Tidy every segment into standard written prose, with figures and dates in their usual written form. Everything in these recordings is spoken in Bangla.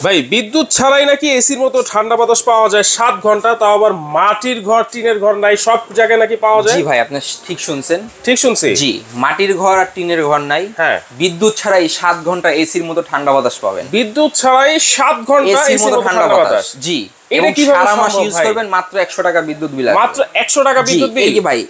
ভাই বিদ্যুৎ ছাড়াই নাকি এসির মতো ঠান্ডা বাতাস পাওয়া যায় 7 ঘন্টা, তাও আবার মাটির ঘর টিনের ঘর নাই, সব জায়গায় নাকি পাওয়া যায়? জি ভাই, আপনি ঠিক শুনছেন। ঠিক শুনছি? জি, মাটির ঘর আর টিনের ঘর নাই। হ্যাঁ, বিদ্যুৎ ছাড়াই 7 ঘন্টা এসির মতো ঠান্ডা বাতাস পাবেন। বিদ্যুৎ ছাড়াই 7 ঘন্টা এসির মতো ঠান্ডা বাতাস। জি, এটা এবং কিভাবে সারা মাস সম্ভব ইউজ ভাই? করবেন, মাত্র 100 টাকা বিদ্যুৎ বিল আসবে। মাত্র 100 টাকা বিদ্যুৎ বিল? এই যে ভাই,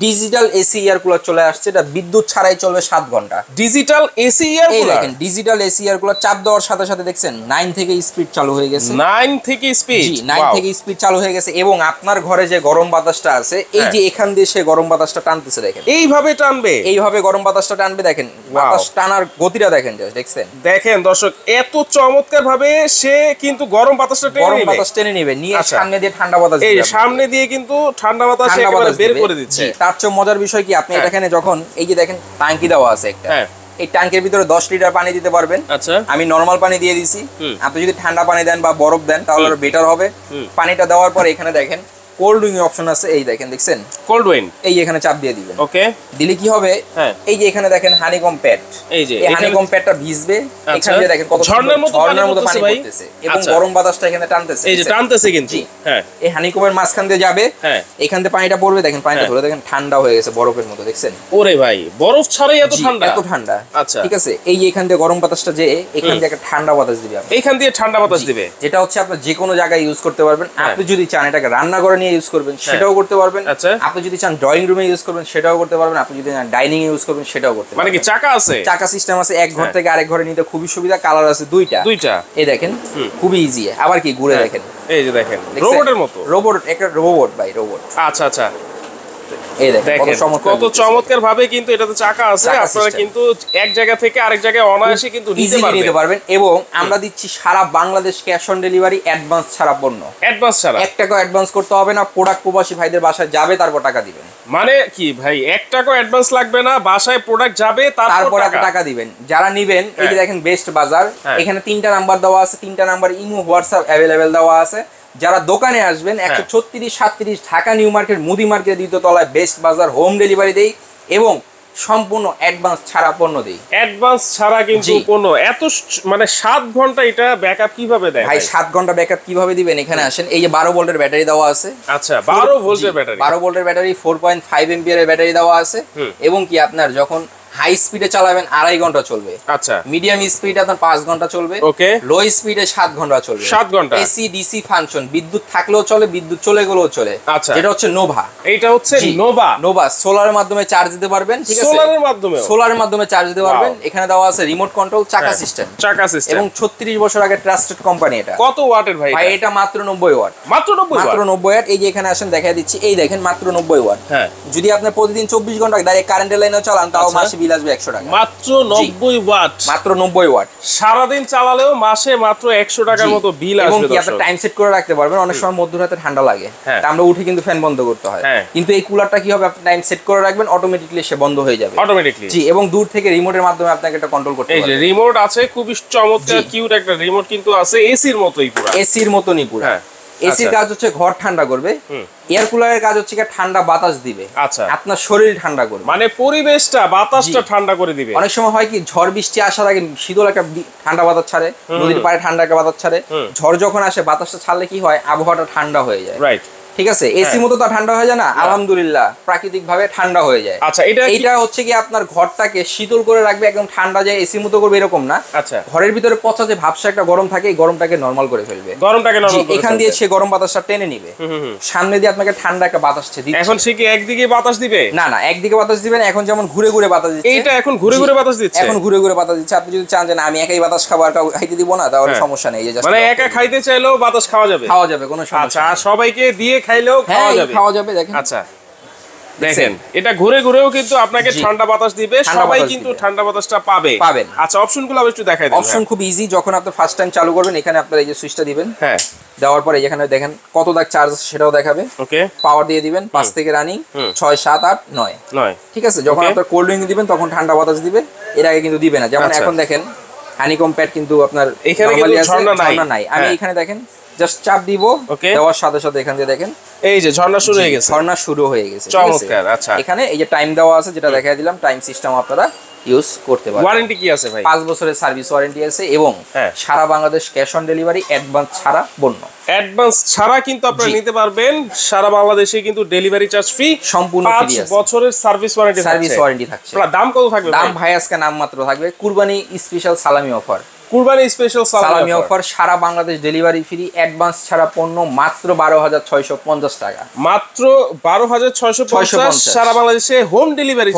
ডিজিটাল এসি এয়ার কুলার চলে আসছে, এটা বিদ্যুৎ ছাড়াই চলবে 7 ঘন্টা। ডিজিটাল এসি এয়ার এই কুলার? দেখেন, ডিজিটাল এসি এয়ার কুলার চাপ দেওয়ার সাথে সাথে দেখছেন 9 থেকে স্পিড চালু হয়ে গেছে। 9 থেকে স্পিড? জি, 9 থেকে স্পিড চালু হয়ে গেছে। এবং আপনার ঘরে যে গরম বাতাসটা আছে, এই যে এখান দিয়ে সে গরম বাতাসটা টানতেছে, দেখেন এইভাবে টানবে? এইভাবে গরম বাতাসটা টানবে, দেখেন বাতাস টানার গতিটা দেখেন, দেখছেন? দেখেন দর্শক, এত চমৎকার ভাবে সে কিন্তু গরম বাতাসটা টেনে গরম নেবে। বাতাস টেনে নেবে, নিয়ে সামনে দিয়ে ঠান্ডা বাতাস এই দিবে। সামনে দিয়ে কিন্তু ঠান্ডা বাতাস একেবারে বের করে দিচ্ছে। তার চেয়ে মজার বিষয় কি, আপনি এখানে যখন এই যে দেখেন টাঙ্কি দেওয়া আছে একটা, এই ট্যাঙ্কের ভিতরে 10 লিটার পানি দিতে পারবেন। আচ্ছা, আমি নরমাল পানি দিয়ে দিছি। আপনি যদি ঠান্ডা পানি দেন বা বরফ দেন তাহলে বেটার হবে। পানিটা দেওয়ার পর এখানে দেখেন কোল্ড উইং অপশন আছে, এই দেখেন, দেখছেন কোল্ড উইং? এই এখানে চাপ দিয়ে দিবেন। ওকে, দিলে কি হবে, এই যে এখানে দেখেন হানিকম প্যাড, এই যে হানিকম প্যাডটা ভিজবে, এখানে দিয়ে দেখেন কত ঝর্ণার মতো পানি পড়তেছে এবং গরম বাতাসটা এখানে টানতেছে। এই যে টানতেছে কিন্তু, হ্যাঁ, এই হানিকমের মাঝখান দিয়ে যাবে, এখান থেকে পানিটা পড়বে, দেখেন পানিটা ধরে দেখেন ঠান্ডা হয়ে গেছে বরফের মতো, দেখছেন? ওরে ভাই, বরফ ছাড়াই এত ঠান্ডা? এত ঠান্ডা। আচ্ছা, ঠিক আছে, এই যে এখান দিয়ে গরম বাতাসটা যে এখান দিয়ে একটা ঠান্ডা বাতাস দিবে, এখান দিয়ে ঠান্ডা বাতাস দিবে, যেটা হচ্ছে আপনি যে কোনো জায়গায় ইউজ করতে পারবেন। আপনি যদি চান এটাকে রান্নাঘরে নিয়ে ইউজ করবেন সেটাও করতে পারবেন। আপনি যদি চান ড্রয়িং রুমে ইউজ করবেন সেটাও করতে পারবেন। আপনি যদি চান ডাইনিং এ ইউজ করবেন সেটাও করতে পারবেন। মানে কি চাকা আছে? চাকা সিস্টেম আছে, এক ঘর থেকে আরেক ঘরে নিতে খুবই সুবিধা। কালার আছে দুইটা। এই দেখেন, খুবই ইজি। আবার কি ঘুরে দেখেন, এই যে দেখেন রোবটের মতো। রোবট, একটা রোবট ভাই, রোবট। আচ্ছা আচ্ছা, এই দেখেন কত চমৎকার ভাবে কিন্তু এটাতে চাকা আছে। আপনারা কিন্তু এক জায়গা থেকে আরেক জায়গায় অনায়াসে কিন্তু নিতে পারবেন। এবং আমরা দিচ্ছি সারা Bangladesh cash on delivery, advance ছাড়া পণ্য। অ্যাডভান্স ছাড়া 1 টাকা অ্যাডভান্স করতে হবে না। প্রোডাক্ট প্রবাসী ভাইদের বাসায় যাবে, তারপর টাকা দিবেন। মানে কি ভাই, 1 টাকা অ্যাডভান্স লাগবে না, বাসায় প্রোডাক্ট যাবে তারপর টাকা দিবেন। যারা নেবেন, এই যে দেখেন বেস্ট বাজার, এখানে 3টা নাম্বার দেওয়া আছে, 3টা নাম্বার ইমো হোয়াটসঅ্যাপ অ্যাভেলেবেল দেওয়া আছে। যারা দোকানে আসবেন 136-37 ঢাকা নিউ মার্কেট মুদি মার্কেট 2য় তলায় বেস্ট বাজার, হোম ডেলিভারি দেই এবং সম্পূর্ণ অ্যাডভান্স ছাড়া পণ্য দেই। অ্যাডভান্স ছাড়া কিন্তু পণ্য এত মানে 7 ঘন্টা এটা ব্যাকআপ কিভাবে দেয় ভাই? 7 ঘন্টা ব্যাকআপ কিভাবে দিবেন? এখানে আসেন, এই যে 12 ভোল্টের ব্যাটারি দেওয়া আছে। আচ্ছা, 12 ভোল্টের ব্যাটারি? 12 ভোল্টের ব্যাটারি, 4.5 এম্পিয়ার এর ব্যাটারি দেওয়া আছে। এবং কি আপনার যখন হাই স্পিডে চালাবেন 2.5 ঘন্টা চলবে। আচ্ছা, মিডিয়াম স্পিডে আপনার 5 ঘন্টা চলবে। ওকে, লো স্পিডে 7 ঘন্টা চলবে। 7 ঘন্টা এসি ডিসি ফাংশন, বিদ্যুৎ থাকলেও চলে, বিদ্যুৎ চলে গেলেও চলে। আচ্ছা, এটা হচ্ছে নোভা। এইটা হচ্ছে নোভা। নোভা সোলারের মাধ্যমে চার্জ দিতে পারবেন। ঠিক আছে, সোলারের মাধ্যমে চার্জ দিতে পারবেন। এখানে দেওয়া আছে রিমোট কন্ট্রোল, চাকা সিস্টেম এবং 36 বছর আগে ট্রাস্টেড কোম্পানি। এটা কত ওয়াটের ভাই? ভাই এটা মাত্র 90 ওয়াট। মাত্র 90 ওয়াট। এই যে এখানে আসেন দেখাই দিচ্ছি, এই দেখেন মাত্র 90 ওয়াট। হ্যাঁ, যদি আপনি প্রতিদিন 24 ঘন্টা ডাইরেক্ট কারেন্টের লাইনেও চালান তাও মাসে বিল আসবে 100 টাকা। মাত্র 90 ওয়াট। মাত্র 90 ওয়াট। সারা দিন চালালেও মাসে মাত্র 100 টাকার মতো বিল আসবে। এবং কি আপনি টাইম সেট করে রাখতে পারবেন। অনেক সময় মধ্যরাতে ঠান্ডা লাগে, তা আমরা উঠে কিন্তু ফ্যান বন্ধ করতে হয়। কিন্তু এই কুলারটা কি হবে, আপনি টাইম সেট করে রাখবেন, অটোমেটিক্যালি সে বন্ধ হয়ে যাবে। অটোমেটিক্যালি? জি, এবং দূর থেকে রিমোটের মাধ্যমে আপনাকে এটা কন্ট্রোল করতে পারবেন। এই যে রিমোট আছে, খুবই চমৎকার কিউট একটা রিমোট কিন্তু আছে, এসির মতোই পুরো। এসির মতোই পুরো। এসির কাজ হচ্ছে ঘর ঠান্ডা করবে, এয়ার কুলারের কাজ হচ্ছে ঠান্ডা বাতাস দিবে। আচ্ছা, আপনার শরীর ঠান্ডা করবে, মানে পরিবেশটা, বাতাসটা ঠান্ডা করে দিবে। অনেক সময় হয় কি, ঝড় বৃষ্টি আসার আগে শীতল একটা ঠান্ডা বাতাস ছাড়ে, নদীর পাড়ে ঠান্ডা একটা বাতাস ছাড়ে। ঝড় যখন আসে বাতাসটা ছাড়লে কি হয়, আবহাওয়াটা ঠান্ডা হয়ে যায়। রাইট, ঠিক আছে, এসি মতো তো ঠান্ডা হয়ে যায় না, আলহামদুলিল্লাহ প্রাকৃতিক ভাবে ঠান্ডা হয়ে যায়। আচ্ছা, এটা হচ্ছে কি আপনার ঘরটাকে শীতল করে রাখবে, একদম ঠান্ডা যায় এসি মতো করবে এরকম না। আচ্ছা, ঘরের ভিতরে পচা যে ভাবসা একটা গরম থাকে, এই গরমটাকে নরমাল করে ফেলবে। এখান দিয়ে সে গরম বাতাসটা টেনে নিবে, সামনে দিয়ে আপনাকে ঠান্ডা একটা বাতাস দিচ্ছে। এখন সে কি একদিকে বাতাস দিবে? না না, একদিকে বাতাস দিবেন। এখন যেমন ঘুরে ঘুরে বাতাস দিচ্ছে, এইটা এখন ঘুরে ঘুরে বাতাস দিচ্ছে। এখন ঘুরে ঘুরে বাতাস দিচ্ছে। আপনি যদি চান যে আমি একাই বাতাস খাবো আর কাউকে খাইতে দিব না, তাহলে সমস্যা নেই। মানে একা খাইতে চাইলেও বাতাস খাওয়া যাবে? খাওয়া যাবে, কোনো সমস্যা। আচ্ছা, আর সবাইকে দিয়ে খাইলেও খাওয়া যাবে। দেখেন, আচ্ছা দেখেন, এটা ঘুরে ঘুরেও কিন্তু আপনাকে ঠান্ডা বাতাস দিবে, সবাই কিন্তু ঠান্ডা বাতাসটা পাবেন। আচ্ছা, অপশনগুলো আমি একটু দেখাই দিই। অপশন খুব ইজি। যখন আপনি ফার্স্ট টাইম চালু করবেন, এখানে আপনারা এই যে সুইচটা দিবেন। হ্যাঁ, দেওয়ার পরে এখানে দেখেন কত দাগ চার্জ আছে সেটাও দেখাবে। ওকে, পাওয়ার দিয়ে দিবেন 5 থেকে রানিং 6 7 8 9। ঠিক আছে, যখন আপনার কোল্ড ড্রিঙ্ক দিবেন তখন ঠান্ডা বাতাস দিবে, এর আগে কিন্তু দিবে না। যেমন এখন দেখেন হানিকম প্যাড কিন্তু আপনার এখানে ঝর্ণা নাই। আমি এখানে দেখেন জাস্ট চাপ দিব, দেওয়ার সাথে সাথে এখান দিয়ে দেখেন এই যে ঝর্ণা শুরু হয়ে গেছে। ঝর্ণা শুরু হয়ে গেছে। চমৎকার। আচ্ছা, এখানে এই যে টাইম দেওয়া আছে, যেটা দেখাই দিলাম, টাইম সিস্টেম আপনারা ইউজ করতে পারবেন। ওয়ারেন্টি কি আছে ভাই? 5 বছরের সার্ভিস ওয়ারেন্টি আছে এবং সারা Bangladesh cash on delivery, advance ছাড়া পণ্য। অ্যাডভান্স ছাড়া কিন্তু আপনারা নিতে পারবেন, সারা বাংলাদেশে কিন্তু ডেলিভারি চার্জ ফ্রি সম্পূর্ণ ফ্রি আছে। 5 বছরের সার্ভিস ওয়ারেন্টি থাকছে। দাম কত থাকবে? দাম ভাই আজকে নাম মাত্র থাকবে কুরবানি স্পেশাল সালামি অফার। কুরবানি স্পেশাল সালামি অফার, সারা বাংলাদেশ ডেলিভারি ফ্রি, অ্যাডভান্স ছাড়া পণ্য মাত্র 12,650 টাকা। মাত্র 12,650 সারা বাংলাদেশে হোম ডেলিভারি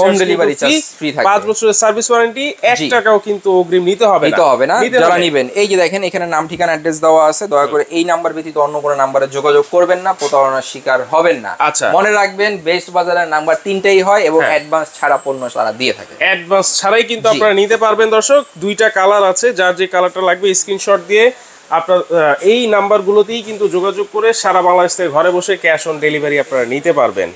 ফ্রি থাকবে। 5 বছরের সার্ভিস ওয়ারেন্টি, 1 টাকাও কিন্তু অগ্রিম নিতে হবে না। যারা নেবেন এই যে দেখেন এখানে নাম ঠিকানা অ্যাড্রেস দেওয়া আছে, দয়া করে এই নাম্বার ব্যতীত অন্য কোনো নম্বরে যোগাযোগ করবেন না, প্রতারণার শিকার হবেন না। আচ্ছা, মনে রাখবেন বেস্ট বাজারের নাম্বার 3টাই হয় এবং অ্যাডভান্স ছাড়া পণ্য তারা দিয়ে থাকে। অ্যাডভান্স ছাড়াই কিন্তু আপনারা নিতে পারবেন দর্শক। 2টা কালার আছে, যার যে কালারটা লাগবে স্ক্রিনশট দিয়ে আপনার এই নাম্বারগুলোতেই কিন্তু যোগাযোগ করে সারা বাংলাদেশ থেকে ঘরে বসে ক্যাশ অন ডেলিভারি আপনারা নিতে পারবেন।